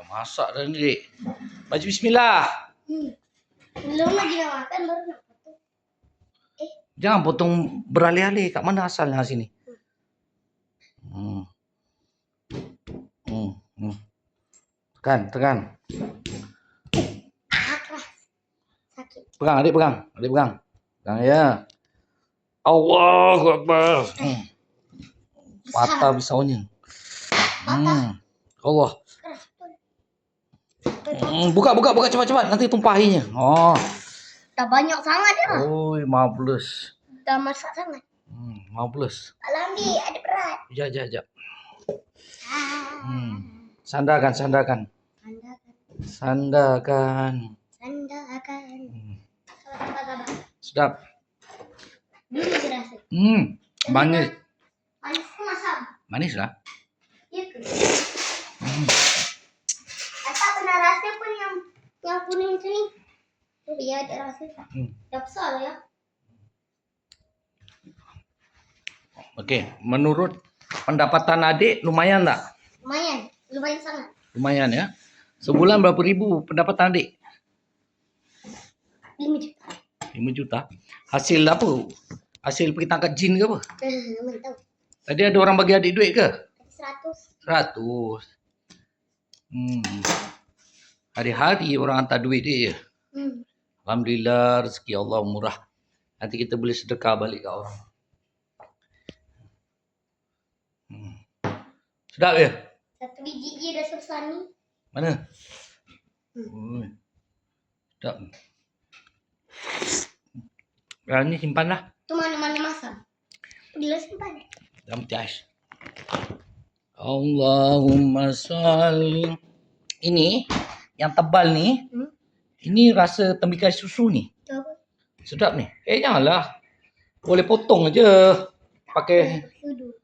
Masak dah ni, Dik. Baca bismillah. Belum lagi nak makan baru nak potong. Jangan potong beralih-alih. Kat mana asalnya sini? Tekan. Keras. Sakit. Pegang, adik pegang. Pegang ya. Allahu Akbar. Patah pisaunya. Allah. Buka cepat. Nanti tumpahinya. Oh. Dah banyak sangat ya. Oi, marvelous. Dah masak sangat. Marvelous. Alhamdulillah, ada berat. Jap. Sandarkan. Sedap. Manis. Manis ke masam? Manis lah. Iya ke? Tak kena rasa pun yang kuning sini. Ya ada rasa. Dah besar ya. Okey, menurut pendapatan adik lumayan tak? Lumayan sangat. Lumayan ya. Sebulan berapa ribu pendapatan adik? 5 juta. 5 juta. Hasil apa? Hasil pergi tangkap jin ke apa? Mana tahu. Tadi ada orang bagi adik duit ke? 100. 100. Hari-hari orang hantar duit dia. Alhamdulillah, rezeki Allah murah. Nanti kita boleh sedekah balik kat orang. Sedap ya? 1 biji je dah selesai ni. Mana? Sedap. Yang ni simpanlah. Tu mana masam? Pergilah simpan. Dalam peti ais. Allahumma salli. Ini yang tebal ni. Ini rasa tembikai susu ni. Apa? Sedap ni. Janganlah. Boleh potong aje. Pakai. Sudu.